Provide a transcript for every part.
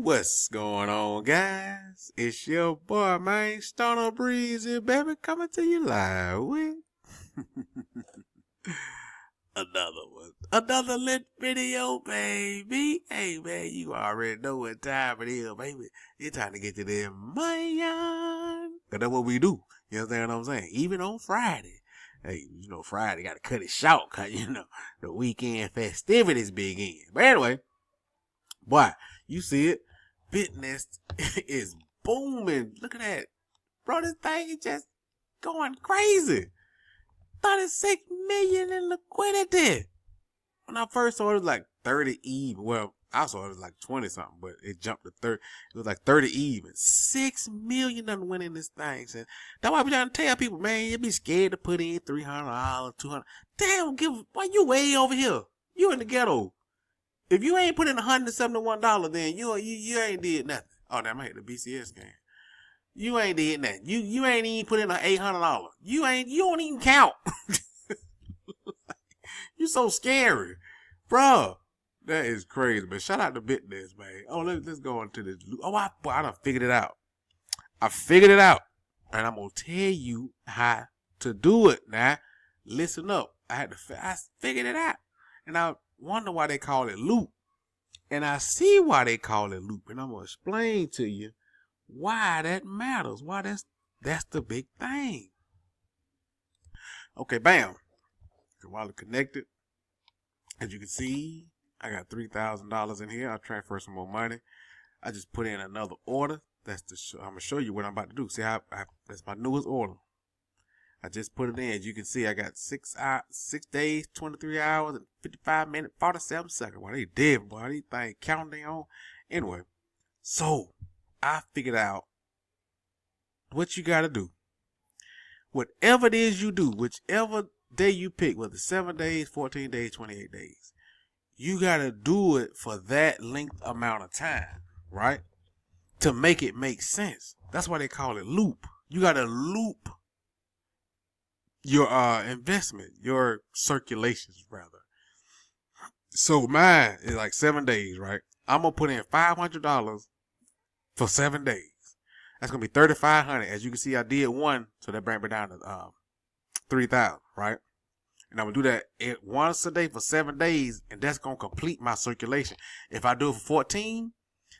What's going on, guys? It's your boy, man, Stoner Breezy, baby, coming to you live with another one. Another lit video, baby. Hey, man, you already know what time it is, baby. It's time to get to them man. Cause that's what we do. You understand what I'm saying? Even on Friday. Hey, you know, Friday got to cut it short, cause, you know, the weekend festivities begin. But anyway, boy, you see it. Bitnest is booming. Look at that. Bro, this thing is just going crazy. 36 million in liquidity. When I first saw it, it was like 30 even. Well, I saw it was like 20 something, but it jumped to 30. It was like 30 even. 6 million done went in this thing. So that's why I be trying to tell people, man, you be scared to put in $300, $200. Damn, why you way over here? You in the ghetto. If you ain't put in $171, then you ain't did nothing. Oh, damn, I hit the BCS game. You ain't did nothing. You ain't even put in $800. You don't even count. You so scary. Bruh. That is crazy, but shout out to Bitnest, man. Oh, let's go into this. Oh, I done figured it out. I figured it out. And I'm going to tell you how to do it now. Listen up. I figured it out. And I wonder why they call it loop. And I see why they call it loop. And I'm going to explain to you why that matters. Why that's the big thing. Okay, bam. While it's connected, as you can see, I got $3,000 in here. I'll transfer some more money. I just put in another order. I'm going to show you what I'm about to do. See how that's my newest order. I just put it in. As you can see, I got 6 days, 23 hours, and 55 minutes, 47 seconds. Well, they dead, boy. These things counting on. Anyway, so I figured out what you got to do. Whatever it is you do, whichever day you pick, whether 7 days, 14 days, 28 days, you got to do it for that length amount of time, right? To make it make sense. That's why they call it loop. You got to loop your investment, your circulations rather. So mine is like 7 days, right? I'm gonna put in $500 for 7 days. That's gonna be $3,500. As you can see, I did one, so that brings me down to $3,000, right? And I'm gonna do that once a day for 7 days, and that's gonna complete my circulation. If I do it for 14,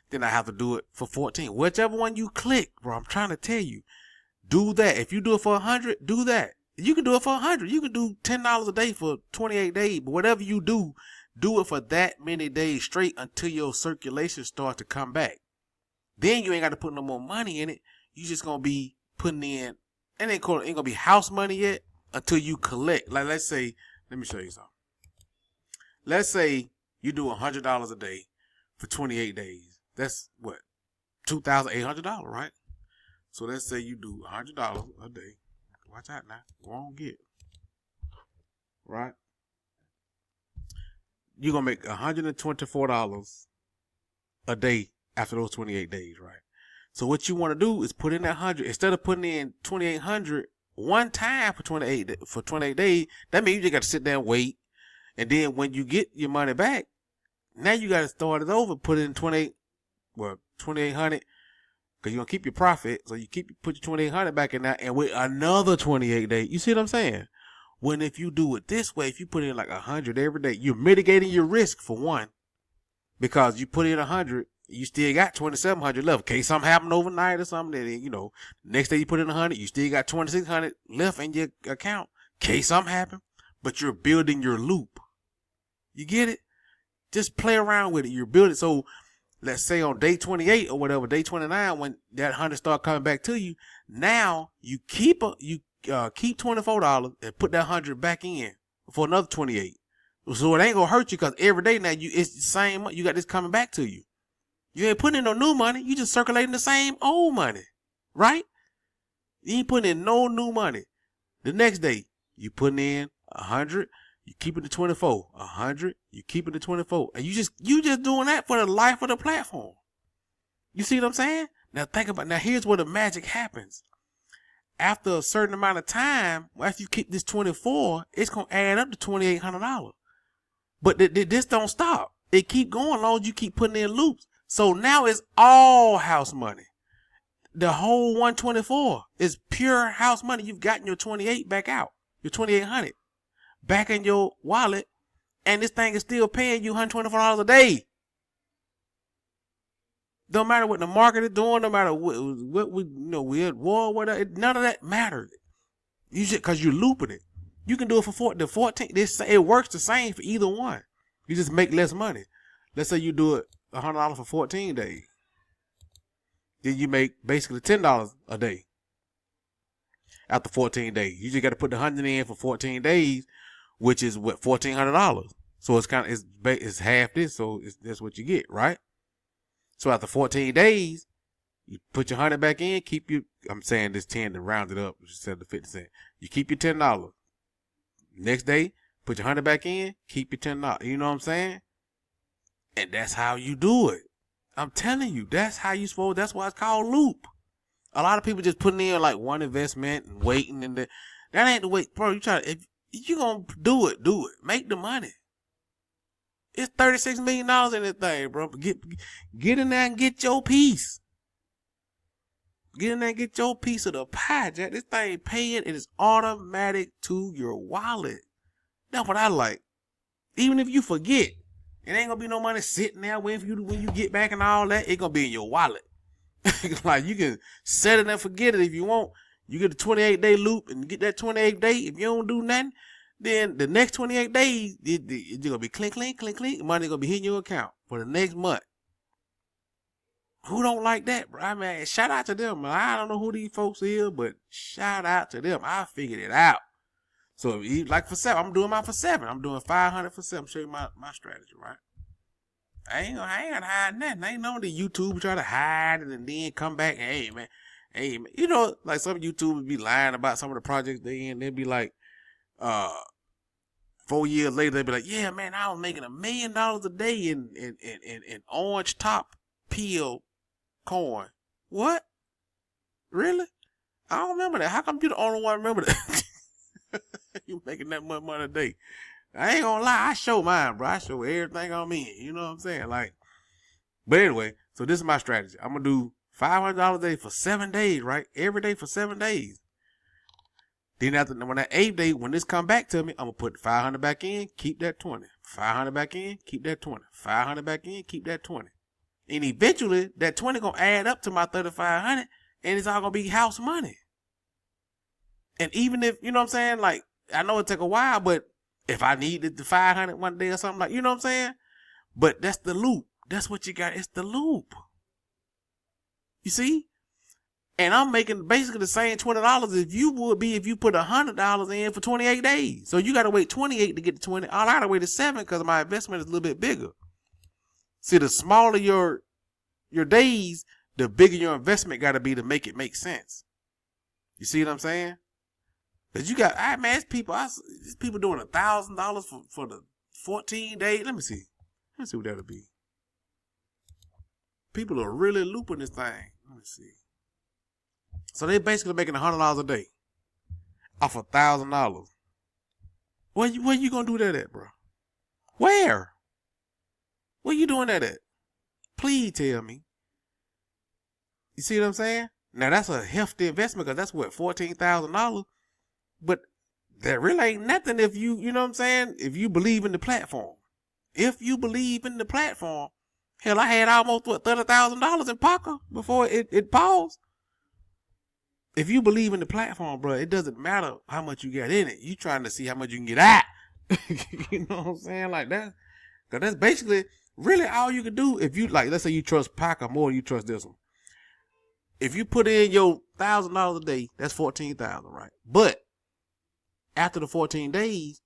then I have to do it for 14. Whichever one you click, bro, I'm trying to tell you, do that. If you do it for 100, do that. You can do it for 100. You can do $10 a day for 28 days. But whatever you do it for that many days straight until your circulation starts to come back. Then you ain't got to put no more money in it. You just going to be putting in, and ain't going to be house money yet until you collect. Like, let's say, let me show you something. Let's say you do $100 a day for 28 days. That's what? $2,800, right? So let's say you do $100 a day. Watch out now. Won't get. Right? You're going to make $124 a day after those 28 days, right? So what you want to do is put in that 100. Instead of putting in 2,800 one time for 28 days, that means you just got to sit there and wait. And then when you get your money back, now you got to start it over, put in 2,800. Because you're going to keep your profit. So you put your 2,800 back in that and wait another 28 days. You see what I'm saying? When if you do it this way, if you put in like 100 every day, you're mitigating your risk for one. Because you put in 100, you still got 2,700 left. In case something happened overnight or something, then, you know, next day you put in 100, you still got 2,600 left in your account. In case something happened. But you're building your loop. You get it? Just play around with it. You're building. So let's say on day 28 or whatever, day 29, when that 100 start coming back to you, now you keep $24 and put that 100 back in for another 28. So it ain't gonna hurt you because every day now it's the same. You got this coming back to you. You ain't putting in no new money. You just circulating the same old money, right? You ain't putting in no new money. The next day you putting in 100. You keep it to 24, 100. You keep it to 24, and you just doing that for the life of the platform. You see what I'm saying? Now think about. Now here's where the magic happens. After a certain amount of time, after you keep this 24, it's gonna add up to $2,800. But this don't stop. It keep going as long as you keep putting in loops. So now it's all house money. The whole 124 is pure house money. You've gotten your 28 back out, your 2,800 back in your wallet, and this thing is still paying you $124 a day. Don't matter what the market is doing, no matter what we're at war, whatever. None of that matters. You just because you're looping it. You can do it for the 14. It works the same for either one. You just make less money. Let's say you do it $100 for 14 days. Then you make basically $10 a day after 14 days. You just got to put the 100 in for 14 days, which is what, $1,400. So it's kind of it's half this, so that's what you get, right? So after 14 days, you put your 100 back in, I'm saying this 10 to round it up instead of the 50 cents. You keep your $10. Next day, put your 100 back in, keep your $10. You know what I'm saying? And that's how you do it. I'm telling you, that's how you supposed. That's why it's called loop. A lot of people just putting in like one investment and waiting, and that ain't the way, bro. If you gonna do it, make the money. It's $36 million in this thing, bro. Get in there and get your piece. Get in there and get your piece of the pie, Jack. This thing paying, it is automatic to your wallet. That's what I like. Even if you forget, it ain't gonna be no money sitting there when you get back and all that. It gonna be in your wallet. Like you can set it and forget it if you want. You get a 28-day loop and get that 28th day. If you don't do nothing, then the next 28 days, it's gonna be clink, clink, clink, clink. Money gonna be hitting your account for the next month. Who don't like that, bro? I mean, shout out to them. I don't know who these folks is, but shout out to them. I figured it out. So like for 7, I'm doing mine for 7. I'm doing 500 for 7. Show you my strategy, right? I ain't gonna hide nothing. I ain't know the YouTube try to hide it and then come back. Hey man. You know, like some YouTubers be lying about some of the projects they in. They'll be like, 4 years later, they'll be like, yeah, man, I was making $1 million a day in orange top peel coin. What? Really? I don't remember that. How come you the only one remember that? You making that much money a day. I ain't gonna lie, I show mine, bro. I show everything on me. You know what I'm saying? Like, but anyway, so this is my strategy. I'm gonna do $500 a day for 7 days, right? Every day for 7 days. Then when that 8th day, when this come back to me, I'm gonna put 500 back in, keep that 20. 500 back in, keep that 20. 500 back in, keep that 20. And eventually, that 20 gonna add up to my 3,500, and it's all gonna be house money. And even if, you know what I'm saying, like, I know it take a while, but if I needed the 500 one day or something, like, you know what I'm saying? But that's the loop. That's what you got. It's the loop. You see? And I'm making basically the same $20 if you put $100 in for 28 days. So you got to wait 28 to get to 20. All I got to wait is 7 because my investment is a little bit bigger. See, the smaller your days, the bigger your investment got to be to make it make sense. You see what I'm saying? Because you got, man, it's people doing $1,000 for the 14 days. Let me see what that'll be. People are really looping this thing. Let me see. So they basically making $100 a day off $1,000. Where you gonna do that at, bro? Where you doing that at? Please tell me. You see what I'm saying? Now that's a hefty investment because that's what, $14,000. But that really ain't nothing if you know what I'm saying? If you believe in the platform. If you believe in the platform. Hell, I had almost, $30,000 in paca before it paused. If you believe in the platform, bro, it doesn't matter how much you get in it. You trying to see how much you can get out. You know what I'm saying? Like that. Because that's basically really all you can do if you, like, let's say you trust paca more than you trust this one. If you put in your $1,000 a day, that's $14,000, right? But after the 14 days,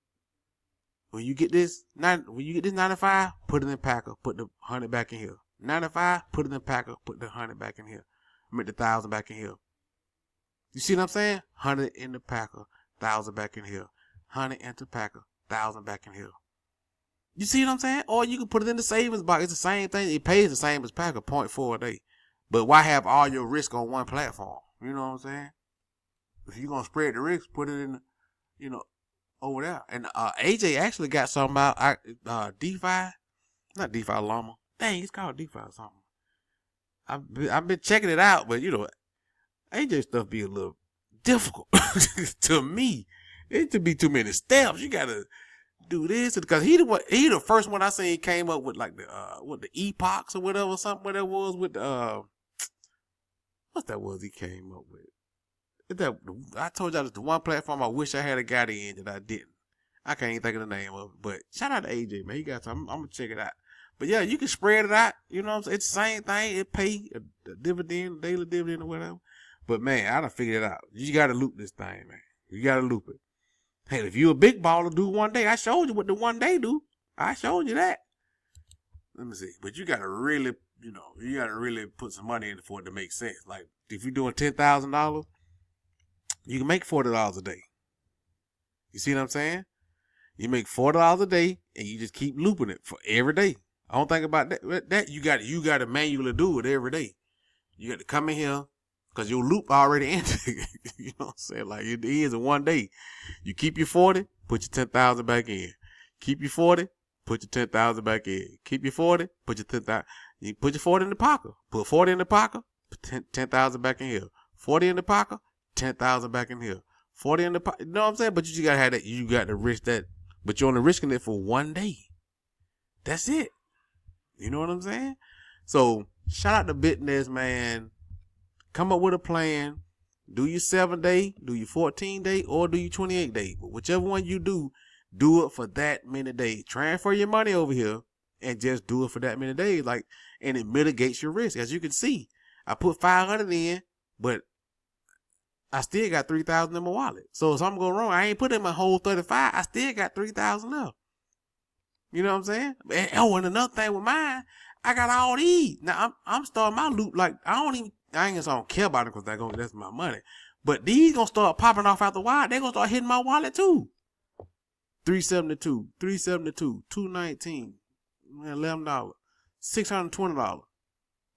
when you get this 95, put it in paca, put the 100 back in here. 95, put it in paca, put the 100 back in here. Make the 1,000 back in here. You see what I'm saying? 100 in the paca, 1,000 back in here. 100 into paca, 1,000 back in here. You see what I'm saying? Or you can put it in the savings box. It's the same thing. It pays the same as paca, 0.4 a day. But why have all your risk on one platform? You know what I'm saying? If you're going to spread the risk, put it in, over there. And AJ actually got something about DeFi. Not DeFi Llama. Dang, it's called DeFi or something. I've been checking it out, but AJ stuff be a little difficult to me. It to be too many steps. You gotta do this because he the first one I seen came up with like the epochs or whatever, something what that was with the what that was he came up with. I told y'all that's the one platform I wish I had got in that I didn't. I can't even think of the name of it. But shout out to AJ, man. He got some. I'm gonna check it out. But yeah, you can spread it out. You know what I'm saying? It's the same thing. It pay a dividend, daily dividend or whatever. But man, I done figured it out. You gotta loop this thing, man. You gotta loop it. Hey, if you a big baller, do one day. I showed you what the one day do. I showed you that. Let me see. But you gotta really, put some money in for it to make sense. Like if you're doing $10,000, you can make $40 a day. You see what I'm saying? You make $40 a day, and you just keep looping it for every day. I don't think about that. That you got to manually do it every day. You got to come in here because your loop already ended. You know what I'm saying? Like it is in one day. You keep your 40, put your 10,000 back in. Keep your 40, put your 10,000 back in. Keep your 40, put your 10,000. You put your 40 in the pocket. Put 40 in the pocket, put 10,000 back in here. 40 in the pocket, 10,000 back in here. 40 in the pocket. You know what I'm saying? But you just gotta have that. You got to risk that. But you're only risking it for one day. That's it. You know what I'm saying? So shout out to Bitnest, man. Come up with a plan. Do your 7-day, do your 14-day, or do your 28-day. But whichever one you do it for that many days. Transfer your money over here and just do it for that many days. And it mitigates your risk. As you can see, I put 500 in, but I still got 3,000 in my wallet. So if something go wrong, I ain't put in my whole 35. I still got 3,000 left. You know what I'm saying? And another thing with mine, I got all these. Now I'm starting my loop like I ain't gonna say I don't care about it because that's my money. But these gonna start popping off out the wire. They gonna start hitting my wallet too. 372, 372, 219, $11, $620,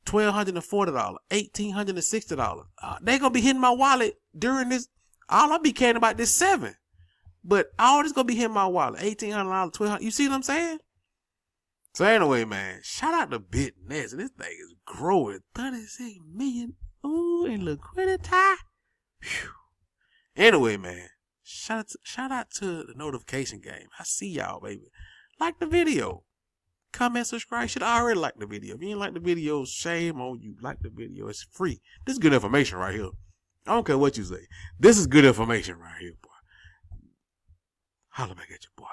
$1,240, $1,860. They gonna be hitting my wallet during this. All I be caring about this 7. But all this gonna be hitting my wallet. $1,800, $1,200. You see what I'm saying? So anyway, man, shout out to Bitnest. This thing is growing. 36 million. Ooh, in liquidity. Whew. Anyway, man, shout out to the notification game. I see y'all, baby. Like the video. Comment, subscribe. Should I already like the video? If you ain't like the video, shame on you. Like the video. It's free. This is good information right here. I don't care what you say. This is good information right here, boy. Holla back at your boy.